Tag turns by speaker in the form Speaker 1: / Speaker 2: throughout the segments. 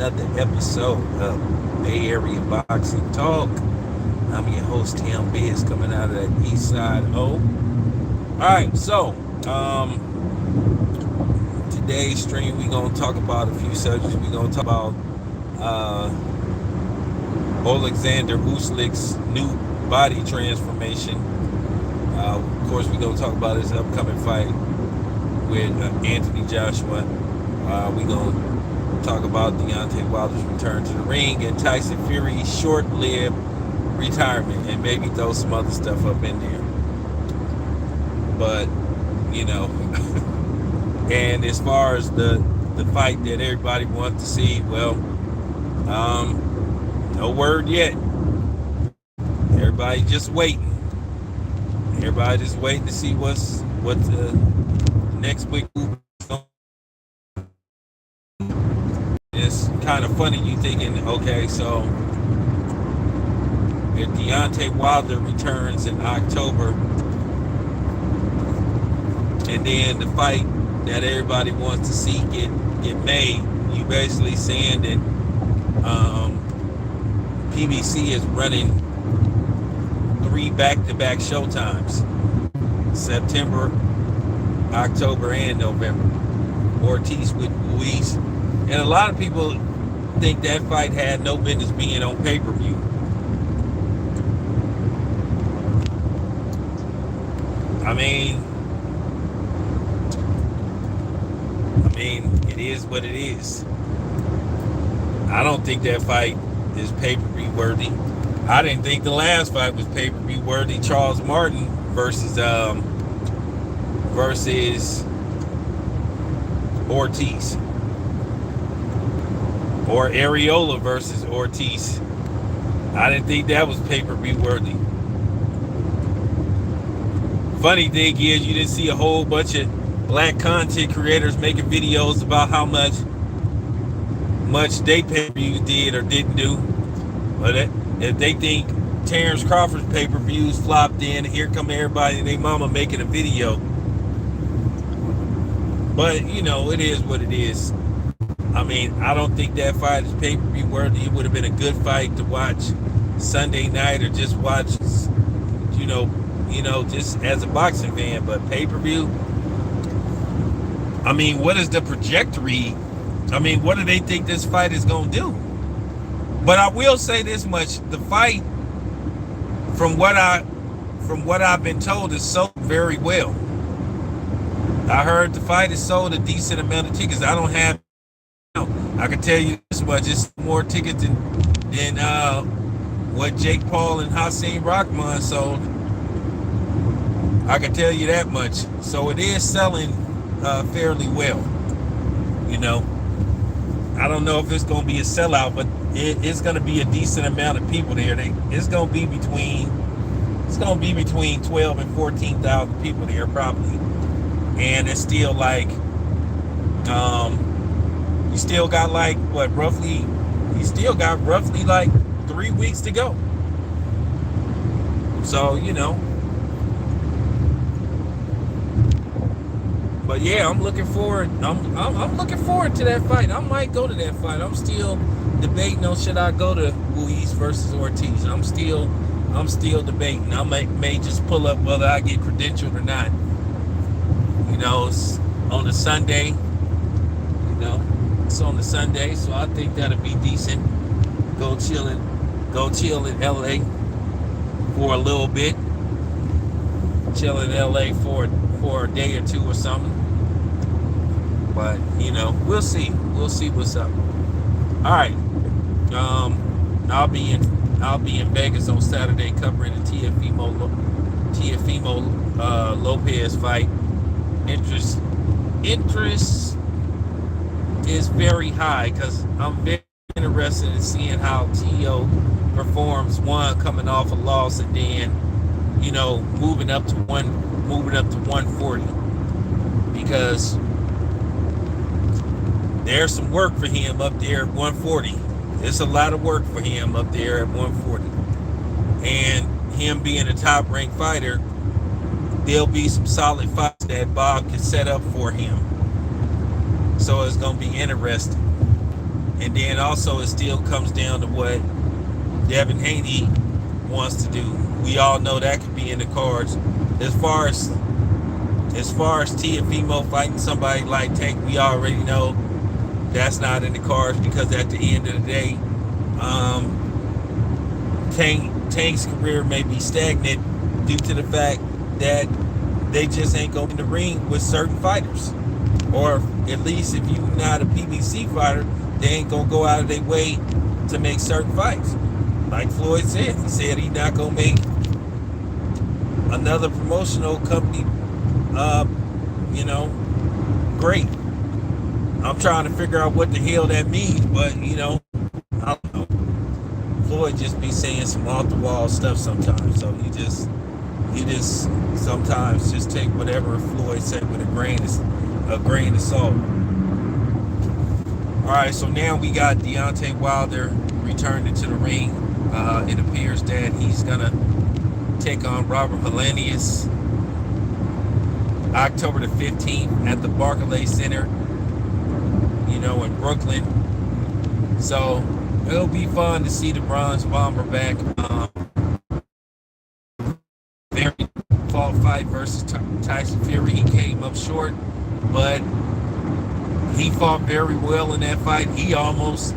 Speaker 1: another episode of Bay Area Boxing Talk. I'm your host, Tim Biz, coming out of that East Side O. Alright, so today's stream we're gonna talk about a few subjects. We're gonna talk about uh Alexander Usyk's new body transformation. Of course, we're gonna talk about his upcoming fight with Anthony Joshua. We're gonna talk about Deontay Wilder's return to the ring and Tyson Fury's short-lived retirement, and maybe throw some other stuff up in there. But you know, and as far as the fight that everybody wants to see, well, no word yet. Everybody just waiting. Everybody just waiting to see what the next week. It's kind of funny. You thinking, okay, so if Deontay Wilder returns in October, and then the fight that everybody wants to see get made, you basically saying that PBC is running 3 back-to-back showtimes: September, October, and November. Ortiz with Ruiz, and a lot of people think that fight had no business being on pay-per-view. I mean, it is what it is. I don't think that fight is pay-per-view worthy. I didn't think the last fight was pay-per-view worthy. Charles Martin versus Ortiz, or Areola versus Ortiz. I didn't think that was pay-per-view worthy. Funny thing is, you didn't see a whole bunch of black content creators making videos about how much they pay-per-views did or didn't do. But if they think Terrence Crawford's pay-per-views flopped in, here come everybody and their mama making a video. But, you know, it is what it is. I mean, I don't think that fight is pay-per-view worthy. It would have been a good fight to watch Sunday night, or just watch, you know, just as a boxing fan. But pay-per-view, I mean, what is the trajectory? I mean, what do they think this fight is going to do? But I will say this much: the fight, from what I've been told, is sold very well. I heard the fight is sold a decent amount of tickets. I don't have, I can tell you this much: it's more tickets than what Jake Paul and Hasim Rahman sold. I can tell you that much. So it is selling fairly well. You know, I don't know if it's going to be a sellout, but it's going to be a decent amount of people there. It's going to be between 12 and 14,000 people there probably. And it's still like, you still got like roughly like 3 weeks to go. So, you know. But yeah, I'm looking forward to that fight. I might go to that fight. I'm still debating on should I go to Ruiz versus Ortiz. I'm still debating. I may just pull up whether I get credentialed or not. You know, it's on a Sunday. It's on the Sunday, so I think that'll be decent. Go chill in LA for a little bit. Chill in LA for a day or two or something. But you know, we'll see. We'll see what's up. All right. I'll be in Vegas on Saturday covering the Teofimo Lopez fight. Interest is very high because I'm very interested in seeing how Teo performs. One, coming off a loss, and then, you know, moving up to 140, because there's some work for him up there at 140. It's a lot of work for him up there at 140, and him being a top ranked fighter, there'll be some solid fights that Bob can set up for him. So it's going to be interesting. And then also it still comes down to what Devin Haney wants to do. We all know that could be in the cards. As far as Teofimo fighting somebody like Tank, we already know that's not in the cards, because at the end of the day, Tank's career may be stagnant due to the fact that they just ain't going in the ring with certain fighters. Or at least if you're not a PBC fighter, they ain't going to go out of their way to make certain fights. Like Floyd said, he said he's not going to make another promotional company, great. I'm trying to figure out what the hell that means, but, I don't know. Floyd just be saying some off the wall stuff sometimes. So you just sometimes just take whatever Floyd said with a grain of salt. All right, so now we got Deontay Wilder returned into the ring. It appears that he's gonna take on Robert Helenius October the 15th at the Barclays Center, in Brooklyn. So it'll be fun to see the Bronze Bomber back. Very fought fight versus Tyson Fury. He came up short, but he fought very well in that fight. He almost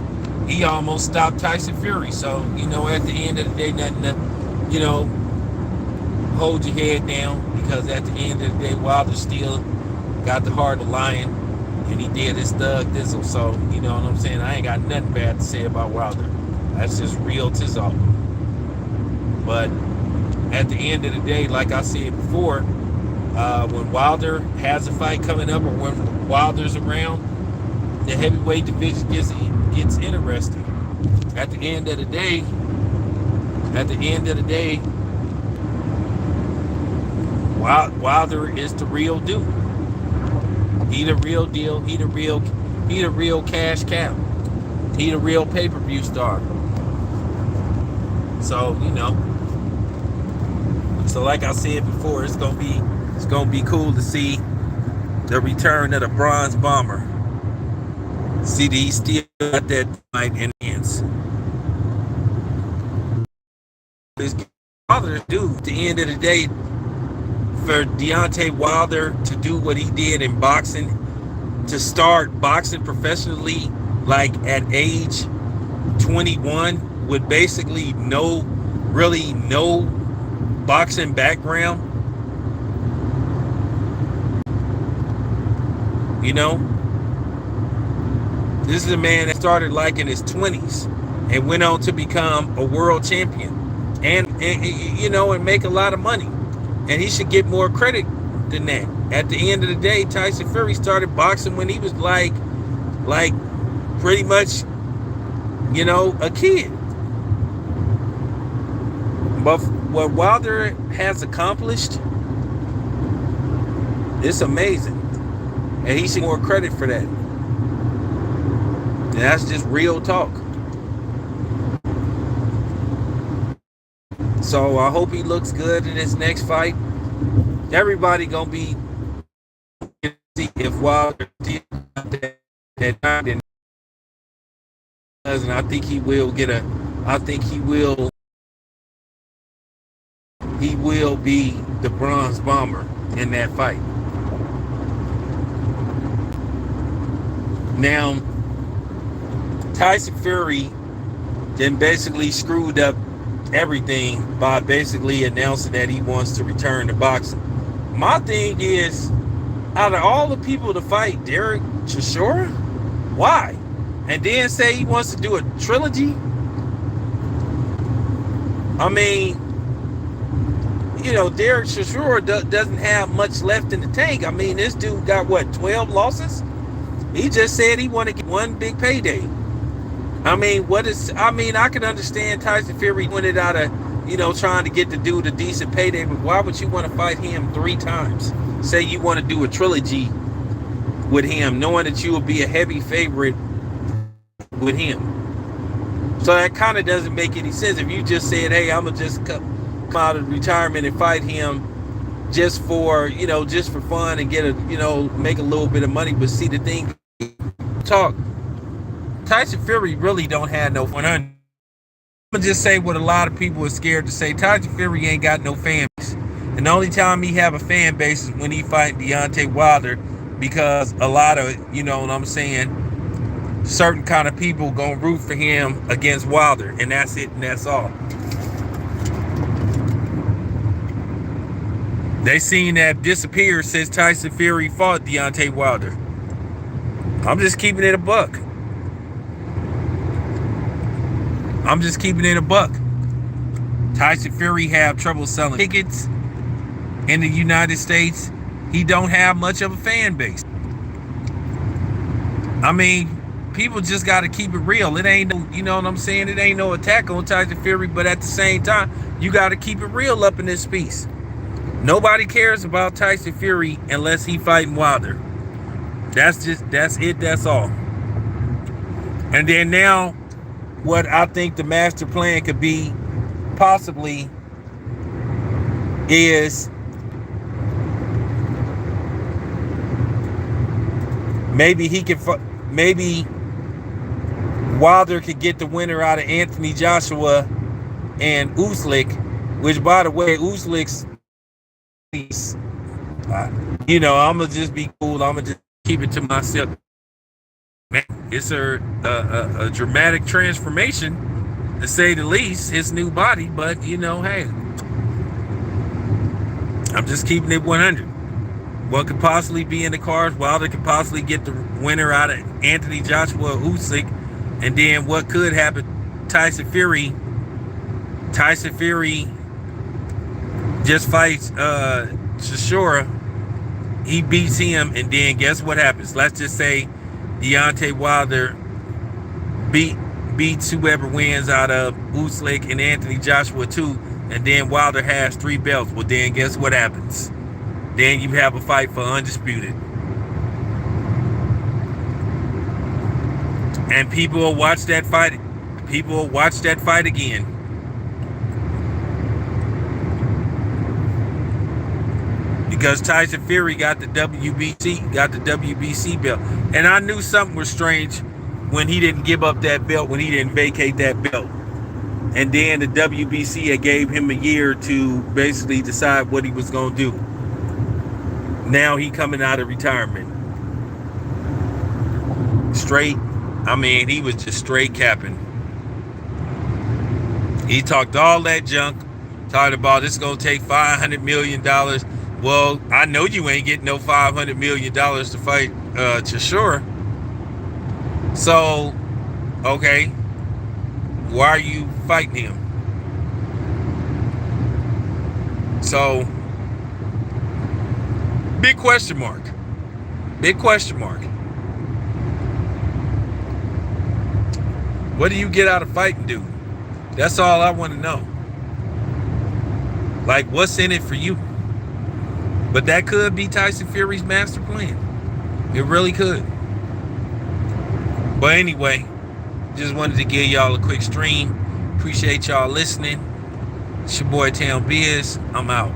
Speaker 1: stopped Tyson Fury. So, at the end of the day, nothing to, hold your head down, because at the end of the day, Wilder still got the heart of a lion, and he did his thug thizzle. So, you know what I'm saying? I ain't got nothing bad to say about Wilder. That's just real tizzle. But at the end of the day, like I said before, when Wilder has a fight coming up, or when Wilder's around, the heavyweight division gets interesting. At the end of the day, Wilder is the real dude. He the real deal. He the real cash cow. He the real pay-per-view star. So, so like I said before, it's gonna be cool to see the return of the Bronze Bomber. See, he still got that fight in hands. His father do at the end of the day, for Deontay Wilder to do what he did in boxing, to start boxing professionally like at age 21 with basically no boxing background, this is a man that started like in his 20s and went on to become a world champion and make a lot of money. And he should get more credit than that. At the end of the day, Tyson Fury started boxing when he was like pretty much, a kid. But what Wilder has accomplished, it's amazing. And he should get more credit for that. And that's just real talk. So I hope he looks good in his next fight. Everybody gonna be see if Wilder did that time, and I think he will get a. I think he will. He will be the Bronze Bomber in that fight. Now, Tyson Fury then basically screwed up everything by basically announcing that he wants to return to boxing. My thing is, out of all the people to fight Derek Chisora, why? And then say he wants to do a trilogy? I mean, Derek Chisora doesn't have much left in the tank. I mean, this dude got 12 losses? He just said he wanted to get one big payday. I mean, I can understand Tyson Fury doing it out of, trying to get the dude a decent payday, but why would you want to fight him 3 times? Say you want to do a trilogy with him, knowing that you will be a heavy favorite with him. So that kind of doesn't make any sense. If you just said, hey, I'm going to just come out of retirement and fight him just for fun and get make a little bit of money. But see, the thing, Tyson Fury really don't have no 100. I'm gonna just say what a lot of people are scared to say. Tyson Fury ain't got no fan base. And the only time he have a fan base is when he fight Deontay Wilder, because a lot of, you know what I'm saying, certain kind of people gonna root for him against Wilder, and that's it, and that's all. They seen that disappear since Tyson Fury fought Deontay Wilder. I'm just keeping it a buck. I'm just keeping it a buck. Tyson Fury have trouble selling tickets in the United States. He don't have much of a fan base. I mean, people just got to keep it real. It ain't no, you know what I'm saying? It ain't no attack on Tyson Fury, but at the same time, you got to keep it real up in this piece. Nobody cares about Tyson Fury unless he fighting Wilder. That's it, that's all. And then now, what I think the master plan could be, possibly, is maybe maybe Wilder could get the winner out of Anthony Joshua and Usyk, which, by the way, Usyk's, you know, I'm gonna just be cool. I'm gonna just keep it to myself. Man, it's a dramatic transformation, to say the least, his new body. But, you know, hey, I'm just keeping it 100. What could possibly be in the cards? Wilder could possibly get the winner out of Anthony Joshua or Usyk. And then what could happen? Tyson Fury just fights Chisora. He beats him, and then guess what happens? Let's just say Deontay Wilder beats whoever wins out of Usyk and Anthony Joshua too, and then Wilder has 3 belts. Well, then guess what happens? Then you have a fight for undisputed. And people will watch that fight. People will watch that fight again. Because Tyson Fury got the WBC belt. And I knew something was strange when he didn't give up that belt, when he didn't vacate that belt. And then the WBC had gave him a year to basically decide what he was going to do. Now he coming out of retirement. Straight, I mean, he was just straight capping. He talked all that junk, talked about it's going to take $500 million. Well, I know you ain't getting no $500 million to fight Chisora. So, okay, why are you fighting him? So, big question mark. Big question mark. What do you get out of fighting, dude? That's all I want to know. Like, what's in it for you? But that could be Tyson Fury's master plan. It really could. But anyway, just wanted to give y'all a quick stream. Appreciate y'all listening. It's your boy Town Biz. I'm out.